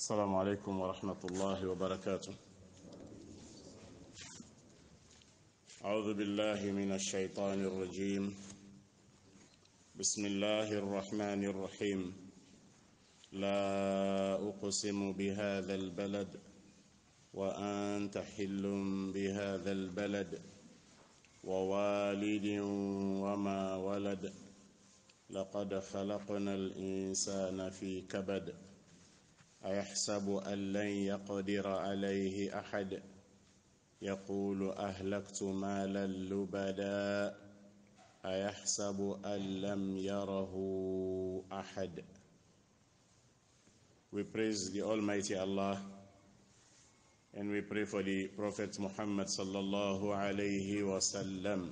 السلام عليكم ورحمة الله وبركاته. أعوذ بالله من الشيطان الرجيم. بسم الله الرحمن الرحيم. لا أقسم بهذا البلد وأنت حل بهذا البلد ووالد وما ولد لقد خلقنا الإنسان في كبد أيحسب أن لن يقدر عليه أحد يقول أهلكت مالا لبدا أيحسب أن لم يره أحد. We praise the Almighty Allah and we pray for the Prophet Muhammad sallallahu alayhi wasallam.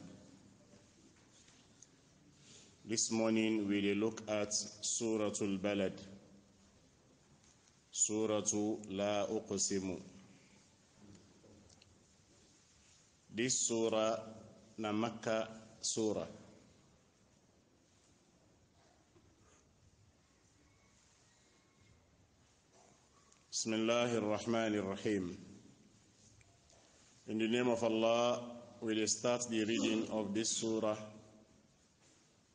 This morning we will look at Suratul Balad, Suratu La Uqsimu. This surah na Makkah surah. Bismillahir Rahmanir Rahim. In the name of Allah, we will start the reading of this surah.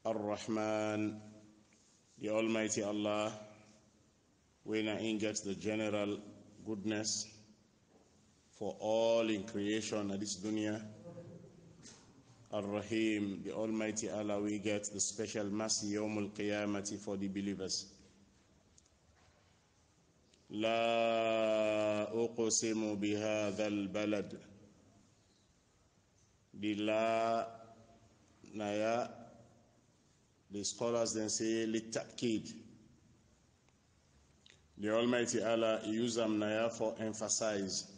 Ar-Rahman, the Almighty Allah, when He gets the general goodness for all in creation of this dunya. Ar-Rahim, the Almighty Allah, we get the special mercy Yawmul Qiyamati for the believers. La uqsimu bihadha al-balad. The la naya, the scholars then say litakid. The Almighty Allah use them naya for emphasize.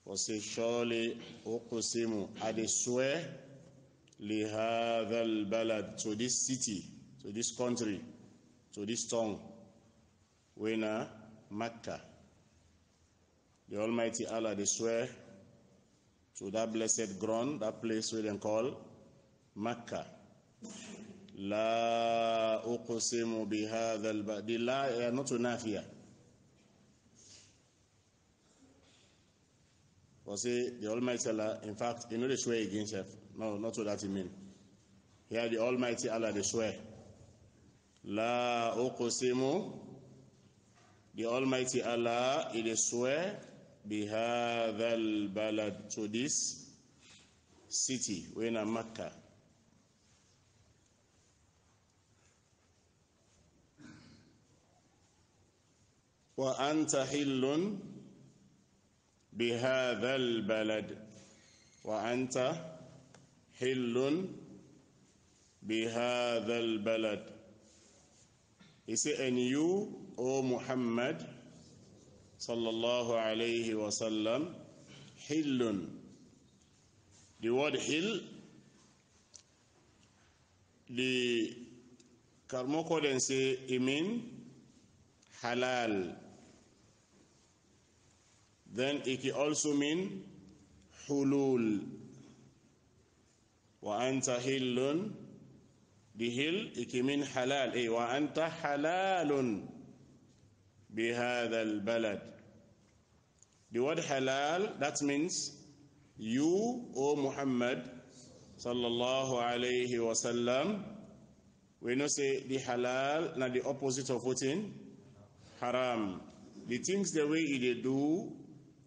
For say surely uqsimu, I swear lihadha al-balad, to this city, to this country, to this tongue. Wena Makkah. The Almighty Allah, they swear to that blessed ground, that place we then call Makkah. La uqsimu bihadha al-balad. The la not to nafiya. For say the Almighty Allah, in fact, you know they swear against it. No, not what that you mean. Here the Almighty Allah, they swear. La uqsimu. The Almighty Allah, it is swear bihadha al-balad, to this city, when in Makkah. Wa anta hillun bihadha al-balad. Wa anta hillun bihadha al-balad. He said, and you, O Muhammad sallallahu alayhi wa sallam, hillun. The word hill, the Karmoko then say, it mean halal. Then it can also mean hulul. Wa anta hillun. The hill, it can mean halal. Wa anta halalun bihadha al-balad. The word halal, that means you, O Muhammad sallallahu alayhi wa sallam, we know say the halal, not the opposite of what in haram. The things the way they do,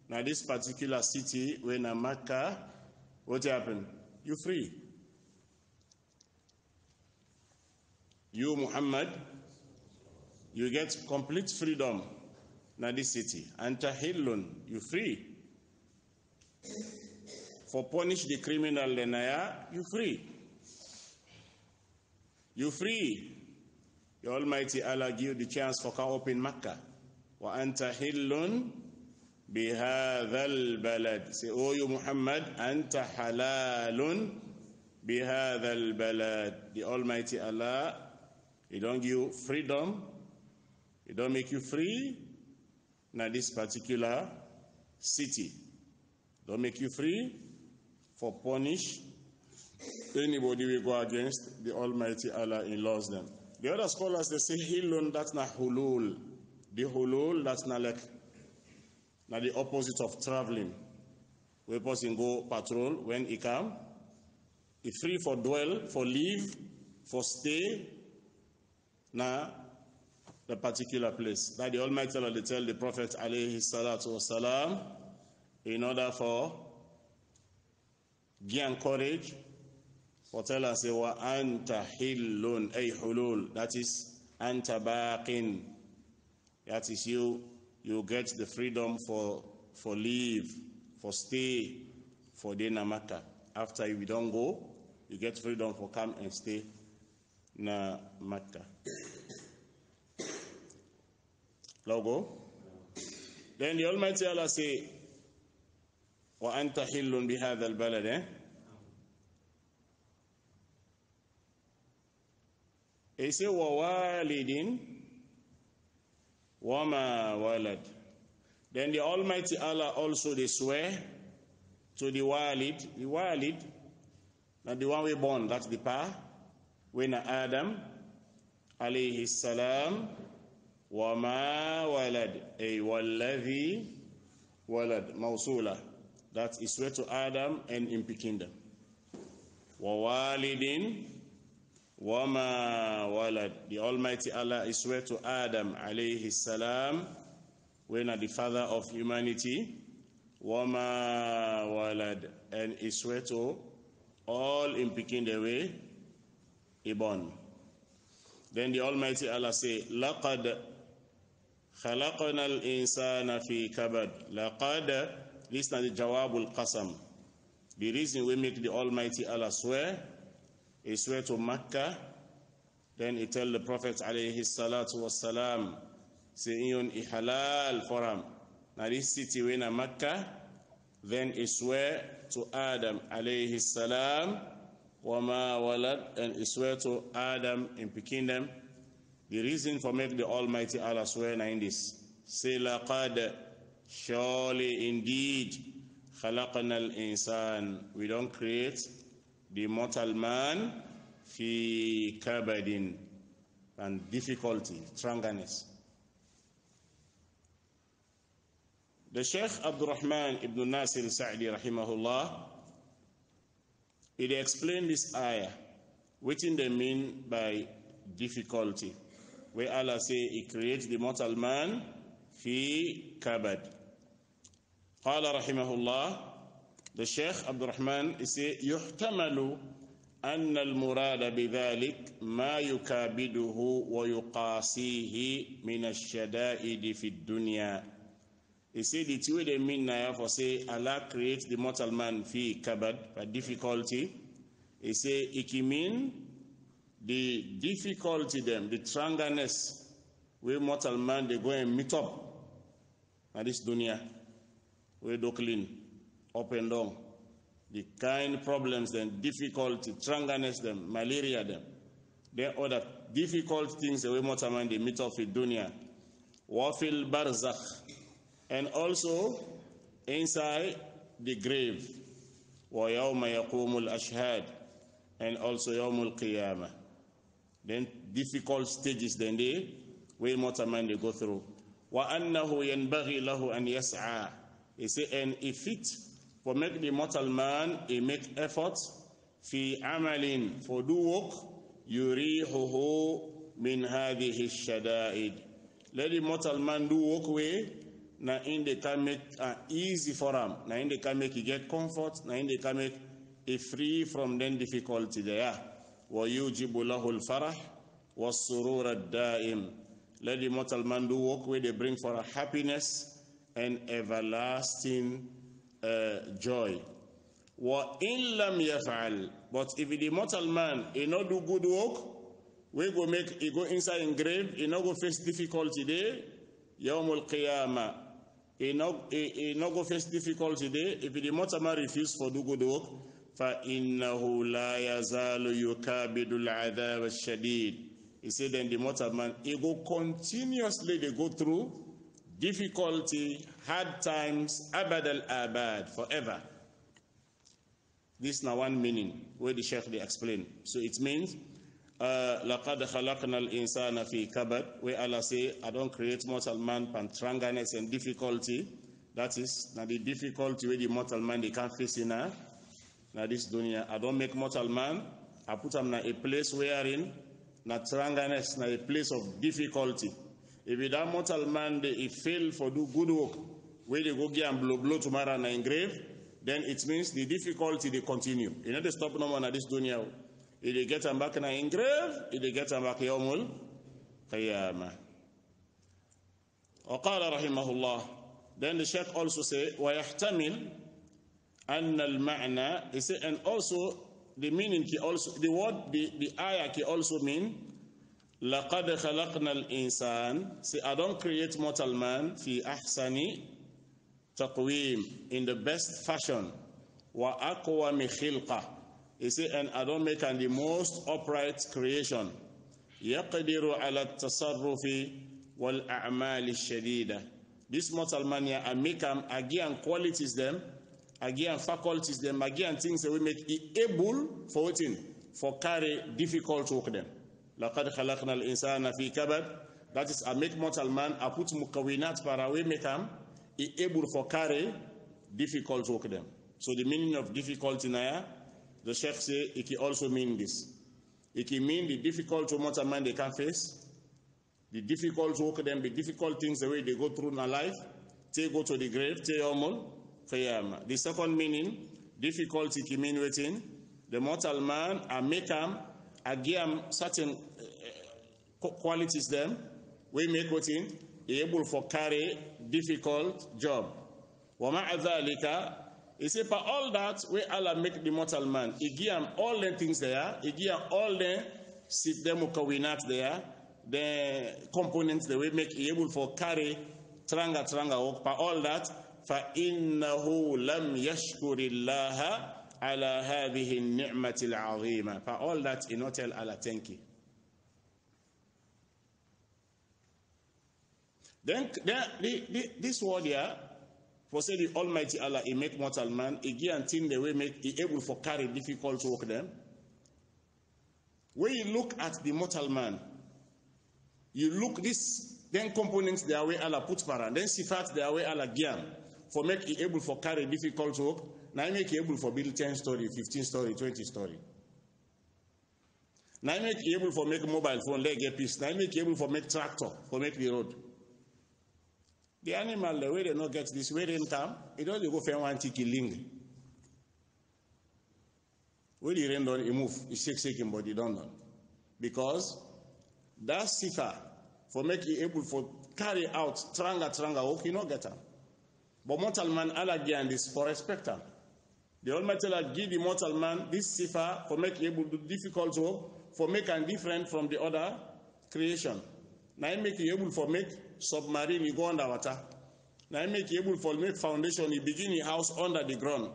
now this particular city, when in Makkah, what happened? You free. You, Muhammad, you get complete freedom in this city. Anta hillun, you free. For punish the criminal, lenaya, you free. You free. The Almighty Allah give the chance for can open Makkah. Wa anta hillun bihadha al-balad. Say, oh you Muhammad, anta halalun bihadha al-balad. The Almighty Allah, He don't give you freedom. He don't make you free. Now this particular city. Don't make you free for punish anybody will go against the Almighty Allah in laws them. The other scholars, they say hilun, that's not hulul. The hulul, that's not like not the opposite of traveling. Where person go patrol when he come. He free for dwell, for live, for stay. Now the particular place. That the Almighty Allah they tell the Prophet alayhi salatu wasalam in order for give courage for tell us wa anta hillun ay hulul, that is anta baqin, that is you get the freedom for leave, for stay, for day na Makkah. After you don't go, you get freedom for come and stay na Makkah. Logo. Then the Almighty Allah say, wa anta hillun bihadha al-balad. He say, wa walidin wa ma walad. Then the Almighty Allah also they swear to the walid, not the one we born, that's the pa, when Adam alayhi salam, wa ma walad, ay walladhi walad, mawsula. That is swear to Adam and in kingdom. Wa walidin wa ma walad. The Almighty Allah is swear to Adam alayhi salam, when the father of humanity, wa ma walad, and is swear to all in picking the way he born. Then the Almighty Allah say, laqad khalaqna al-insana fi kabad. Laqad, this is the jawabul qasam. The reason we make the Almighty Allah swear, he swear to Makkah. Then he tell the Prophet alayhi salatu wassalam, saying halal for him. Now this city when Makkah, then he swear to Adam alayhi salam, wa ma walad, and he swear to Adam in kingdom. The reason for make the Almighty Allah swear in this, say laqad, surely indeed, khalaqna al-insan, we don't create the mortal man fi kabadin, and difficulty, strangeness. The Sheikh Abdul Rahman ibn Nasir Sa'di rahimahullah, he explained this ayah, what they mean by difficulty, where Allah say he creates the mortal man fi kabad. Qala rahimahullah, the Sheikh Abdul Rahman, he say yuhtamalu أن المراد بذلك ما يكابده ويقاسيه من الشدائد في الدنيا. He said the two way they mean now for say Allah creates the mortal man fi kabad, by difficulty. He say it can mean the difficulty them, the strangeness where mortal man they go and meet up at this dunya, where do clean, up and down. The kind problems, then difficulty, strangeness, them, malaria, them. Then other difficult things the way mortal man they meet up with dunya. Wafil barzakh. And also inside the grave. Wa yawma yaqumul ashhad. And also yawmul qiyamah. Then difficult stages then they where mortal man they go through. Wa annahu yanbaghi lahu an yas'a. He say, and if it for make the mortal man, he make effort fi amalin, for do work, yurihuhu min hadhihi shada'id. Let the mortal man do work way, na in they can make easy for him, na in they can make he get comfort, na in they can make he free from then difficulty there. Wa yujibu lahu al-farah was-surur ad-da'im. Let the mortal man do work way, they bring for a happiness and everlasting joy. Wa in lam yaf'al, but if the mortal man he not do good work, we go make he go inside in grave, he not go face difficulty there. Yawmul qiyamah, he not go face difficulty there. If the mortal man refuse for do good work, fa innahu la yazalu yukabidu al-adhab al-shadid. He said then the mortal man he go continuously they go through difficulty, hard times, abad al-abad, forever. This is now one meaning where the Sheikh they explain. So it means لَقَدْ خَلَقْنَا الْإِنسَانَ فِي كَبَدٍ, where Allah say, I don't create mortal man pantranganess and difficulty. That is, now the difficulty where the mortal man they can't face in now this dunya. I don't make mortal man, I put him in a place wherein na tranganess, na a place of difficulty. If that mortal man they fail for do good work, where they go get and blow tomorrow na engrave, then it means the difficulty they continue. You know they stop no more na this dunya. If they get them back in a grave, if they get them back yawmul qiyamah. وقال رحمه الله. Then the Sheikh also say, ويحتمل أن المعنى. He say, and also the meaning ki also the word the ayah ki also mean لقد خلقنا الإنسان. Say, I don't create mortal man في أحسن تقويم, in the best fashion, وأقوم خلقة. He said, and I don't make the most upright creation. يقدر على التصرف والأعمال الشديدة. This mortal man here, I make him, I give him qualities them, I give him faculties them, I give him things that we make it able for waiting, for carry difficult work them. لقد خلقنا الإنسان في كبد. That is, I make mortal man, I put mukawinat para we make him able for carry difficult work them. So the meaning of difficulty now, the Sheikh say, it can also mean this. It can mean the difficult mortal man they can face, the difficult work them, the difficult things the way they go through in their life, they go to the grave, they yawmul qiyamah. The second meaning, difficulty can mean waiting. The mortal man, I make him, I give him certain qualities them, we make waiting, able for carry difficult job. وَمَعَ ذَلِكَ. He said, for all that, where Allah make the mortal man, He give him all the things there, He give him all the mukawinat there, the components that we make able for carry tranga work. For all that, فَإِنَّهُ لَمْ يَشْكُرِ اللَّهَ عَلَى هَذِهِ النِّعْمَةِ الْعَظِيمَةِ. For all that, He not tell Allah thank you. Then this word here, for say the Almighty Allah, He make mortal man, He give and thing the way make He able for carry difficult work them. When you look at the mortal man, you look this then components the way Allah put para, then sifat the way Allah give for make He able for carry difficult work. Now He make He able for build 10 story, 15 story, 20 story. Now He make He able for make mobile phone leg a piece. Now He make He able for make tractor, for make the road. The animal, the way they not get this, way they come, it doesn't go for one killing. When the rain don't move, it shake him, but he don't know. Because that sifa, for make you able for carry out, tranga, work, you not get him. But mortal man, Allah give this for respect him. The Almighty Allah give the mortal man this sifa for make you able to do difficult work, for make him different from the other creation. Now He make you able for make submarine, you go underwater. Now He make you able for make foundation, you begin your house under the ground.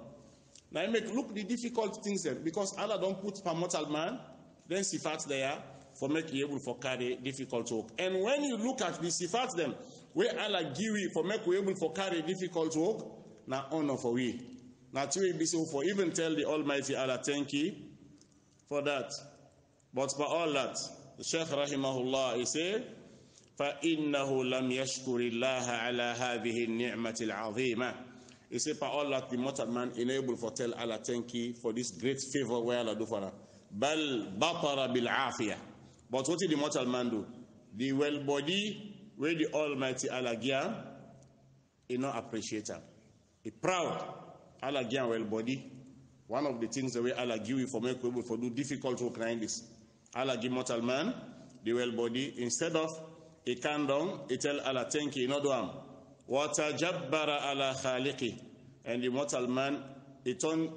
Now He make look the difficult things there, because Allah don't put per mortal man, then sifat there for make you able for carry difficult work. And when you look at the sifat them, where Allah give you for make you able for carry difficult work, now honor for we. Now to be so for even tell the Almighty Allah thank you for that. But for all that, the Shaykh rahimahullah, he said, فَإِنَّهُ لَمْ يَشْكُرِ اللَّهَ عَلَى هَذِهِ النِّعْمَةِ الْعَظِيمَةِ. He said, for all that the mortal man enable for tell Allah thank you for this great favor where Allah do for him. بَلْ بَطَرَ بِالْعَافِيَةِ. But what did the mortal man do? The well body where the Almighty Allah give, he not appreciate him. He proud. Allah give well body. One of the things the way Allah give you for make people for do difficult work like this. Allah give mortal man the well body, instead of he can down, he tell Allah thank you, not do him. وَتَجَبَّرَ عَلَى خَالِقِهِ. And the mortal man, he turn,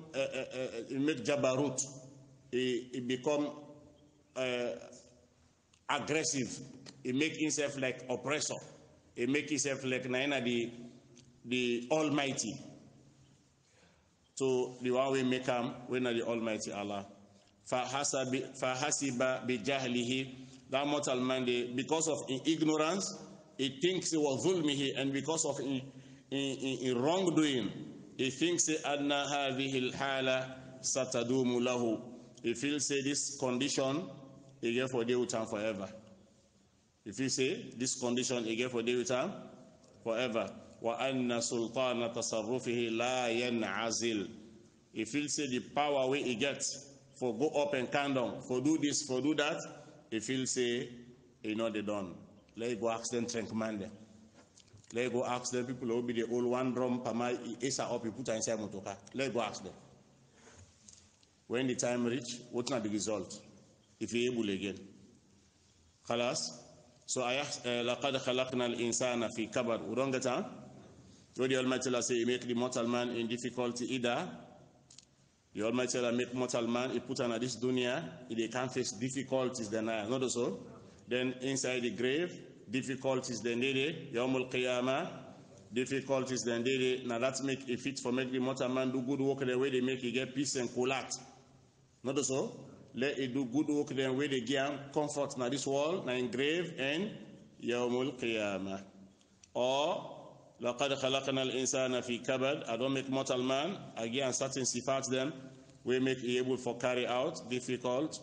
he make jabarut. He become aggressive. He make himself like oppressor. He make himself like the Almighty. So the one we make him, when the Almighty Allah. فَحَسِبَ بِجَهْلِهِ. That mortal man, because of ignorance, he thinks it was zulmihi, and because of in wrongdoing, he thinks anna hadhihi al-hala satadumu lahu. He feels this condition he get for day with time forever. If you say this condition, he get for day with time forever. وَأَنَّ سُلْطَانَ تَصَرُّفِهِ لَا يَنْعَزِلْ. If you say the power where he gets for go up and come down, for do this, for do that, if you say, you know they done. Let go ask them to command them. Let go ask them people who will be the old one drum, Pama, Esa up, you put inside Motoka. Let go ask them. When the time reach, what's not the result? If you're able again. Khalas? So, لَقَدْ خَلَقْنَا الْإِنسَانَ فِي كَبَرٍ. We don't get on? So the Almighty Allah say, He make the mortal man in difficulty either. The Almighty Allah make mortal man, He put on this dunya, they can't face difficulties then not so. Then inside the grave, difficulties then they Yawmul Qiyamah, difficulties then they. Now that's make it fit for make the mortal man do good work the way they make he get peace and collect. Not so. Let it do good work the way they get comfort now this world, now in grave and Yawmul Qiyamah. Or لَقَدْ خَلَقْنَا الْإِنسَانَ فِي كَبَدٍ. I don't make mortal man. Again, certain sifat them. We make able for carry out, difficult,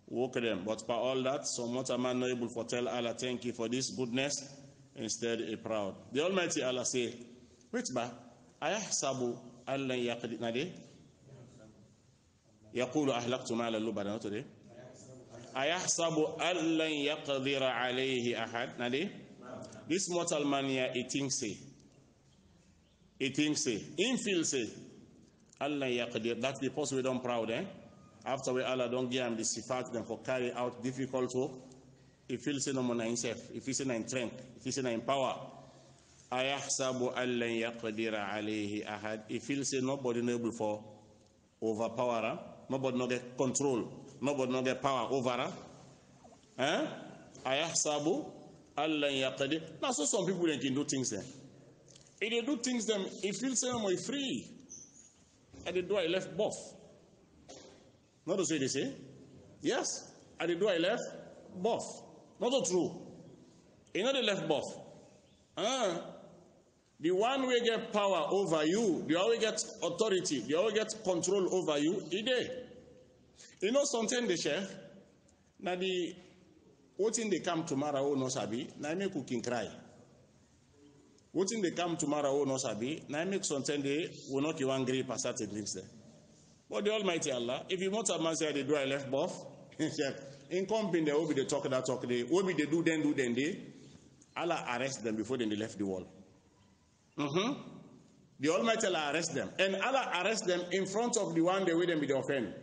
work them. But for all that, so mortal man not able for tell Allah, thank you for this goodness. Instead, a proud. The Almighty Allah say, wait ba, أَيَحْسَبُ أَلَّنْ يَقْدِرَ نَدِي يَقُولُ أَهْلَقْتُ مَالًا لُبَدًا. Not today. أَيَحْسَبُ أَلَّنْ يَقْدِرَ عَلَيْهِ أَحَدٍ. Nadi. This mortal man here, he thinks say. He thinks say. Him feel say. Allah yaqdir. That's the person we don't proud, eh? After we Allah don't give him the sifat then for carry out difficult work. He feels say no more himself. He feels say no in strength. He feels say no in power. Ayahsabu allan yaqdira alayhi ahad. He feels say nobody not able for overpower. Huh? Nobody not get control. Nobody not get power over. Huh? Eh? Ayahsabu allan yaqdir. Now so some people they can do things then. If they do things them, he feels say no more free. At the door I left buff. Not to say they say. Yes. At the door I left buff. Not so true. You know they left buff. The one will get power over you, the other will get authority, the other will get control over you, he did. You know something they share? Now the what in they come tomorrow no sabi, now make cooking cry. What in they come tomorrow no sabi, now make something they will not you angry per certain things there. But the Almighty Allah, if you want a man say they do I left buff, in company they will be the talk that talk they will be they do then they Allah arrest them before they left the wall. The Almighty Allah arrest them. And Allah arrest them in front of the one they will them be the offend.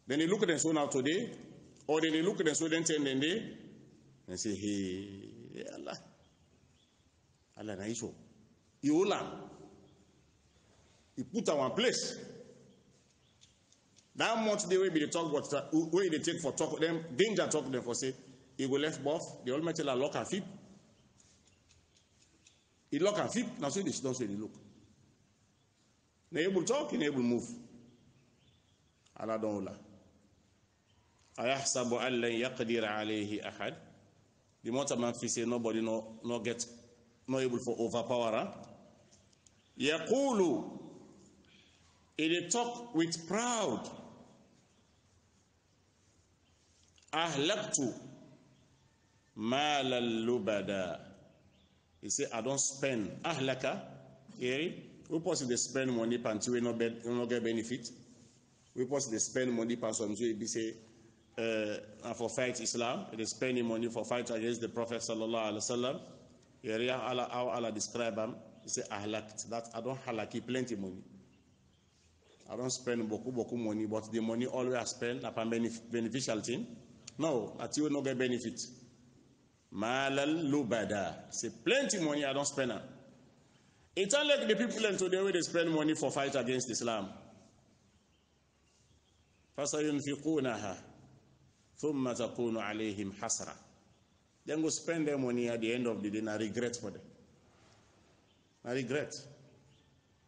Then they look at them so now today, or then they look at them so then they and say, hey Allah. Allah na isho. Iola. He put our one place. That much they will be the talk what way they take for talk them, danger talk them for say, he will left buff, the Almighty Allah lock and feet. He lock and feet, now say this, don't say they look. They able talk, they able move. Allah don't lie. Ayahsabu allan yaqdira alayhi ahad. The mortal man say nobody no get no able for overpower. Yaqulu, they talk with proud. Ahlaktu mal al-lubada. He say, I don't spend. Ahlaka. We possibly spend money until we not get benefit. We possibly spend money until we say for fight Islam. They spending money for fight against the Prophet sallallahu alaihi wasallam. Here how Allah describe him. He say ahlakt. That I don't halaki plenty money. I don't spend beaucoup money, but the money always I spend upon beneficial thing. No, until we not get benefit. Malal lubada. Say plenty money I don't spend. It's unlike the people in today where they spend money for fight against Islam. فَسَيُنْفِقُونَهَا ثُمَّ تَكُونُ عَلَيْهِمْ حَسْرًا. Then go spend their money at the end of the day and I regret for them. I regret.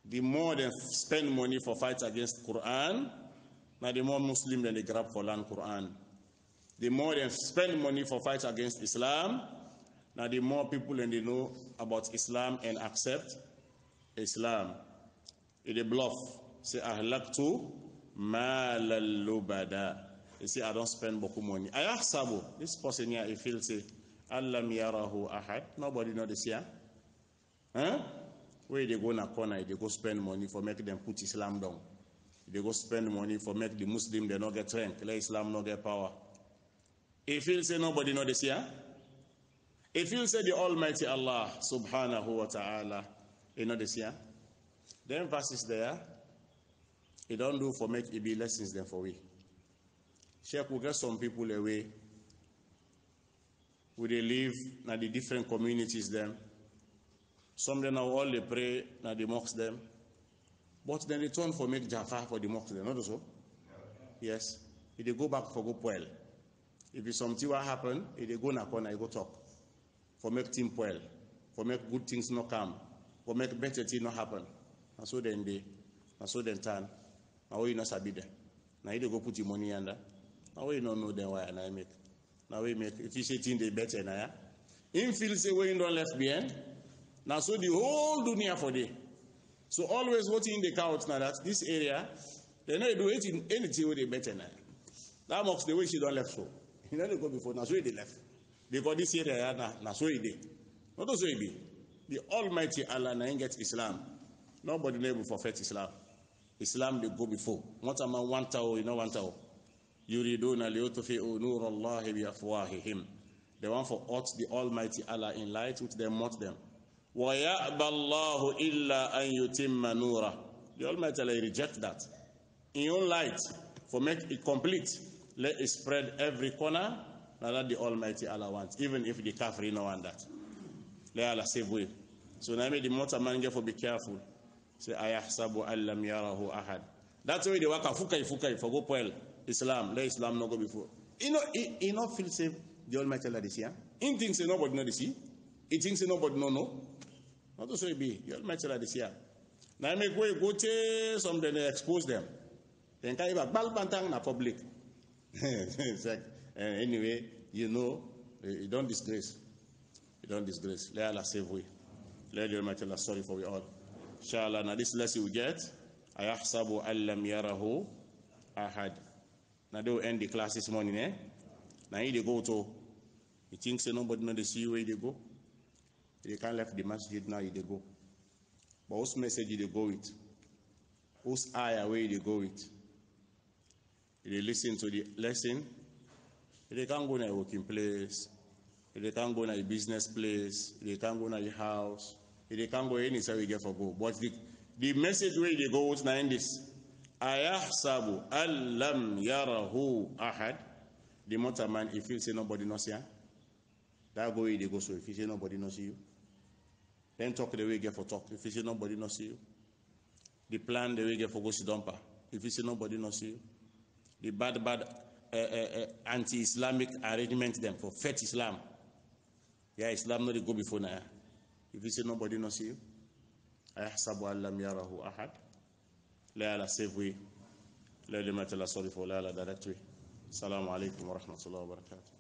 The more they spend money for fight against Quran, now the more Muslim than they grab for learn Quran. The more they spend money for fight against Islam, now the more people and they know about Islam and accept Islam. It a bluff. Say ahlaktu mal al-lubada. You see, I don't spend beaucoup money. Ayahsabu, this person here, he feels say, Allam yarahu ahad. Nobody know this here. Huh? Where they go in a corner, they go spend money for make them put Islam down. They go spend money for make the Muslim they not get rank, let Islam not get power. He feels say nobody know this here. He feels say the Almighty Allah subhanahu wa ta'ala, you know this here. The emphasis there, he don't do for make it be lessons then for we. Sheikh will get some people away where they live in the different communities them. Some of them now all they pray na the mosques them. But then they turn for make Jaffa for the mosques them, not so? Yes. If they go back for go poel. If it's something what happen, if they go na corner, they go talk. For make team poel. For make good things not come. For make better things not happen. And so then they, and so then turn. Now you not sabi them. Now you go put your money under. Now you don't know them why and I make. Now we make if you say things they better now. In feel say we don't left behind. Now so the whole dunya for day. So always what in the count now that this area, they not do anything with the better now. That marks the way she don't left so. He never go before, now so they left. Because this area now so they. Not so it be. The Almighty Allah na get Islam. Nobody never forfeit Islam. Islam they go before. What a man want to, you know want to. Yuriduna liyutfi'u nur Allah bi afwahihim. They want for out the Almighty Allah in light with them not them. Wa ya'ba Allahu illa an yutimma nura. The Almighty Allah reject that. In your light, for make it complete, let it spread every corner. Now that the Almighty Allah wants, even if the kafir no want that. Let Allah save way. So now the motor man get for be careful. Say ayahsabu allam yarahu ahad. That's why they work fukai for go poel Islam. Let Islam not go before. You know feel safe. The Almighty Allah this year. In things say nobody know this year. He thinks say nobody know. Not to say be. The Almighty Allah this year. Now make way go to some they expose them. Then can you back bal bantang na public. Anyway, you know, you don't disgrace. You don't disgrace. Let Allah save we. Let the Almighty Allah sorry for we all. Inshallah, now this lesson we get. Ayahsabu allam yarahu ahad. Now they will end the class this morning, eh? Now they go to, you think say nobody know the see where they go? They can't left the masjid now they go. But whose message they go with? Whose ayah where they go with? They listen to the lesson. They can't go to a working place. They can't go to a business place. They can't go to a house. They can't go anywhere we get for go. But the message where they go with now in this. Ayahsabu allam yarahu ahad. The motor man, if you say nobody knows you, that go where they go. So if you say nobody knows you, then talk the way you get for talk. If you say nobody knows you, the plan the way you get for go sit dumper. If you say nobody knows you, the bad anti-Islamic arrangement them for fat Islam. Yeah, Islam not go before now. If you say nobody knows you, ayahsabu allam yarahu ahad. Let Allah save we. Let them tell us sorry for Allah direct way. Assalamu alaikum wa rahmatullahi wa barakatuh.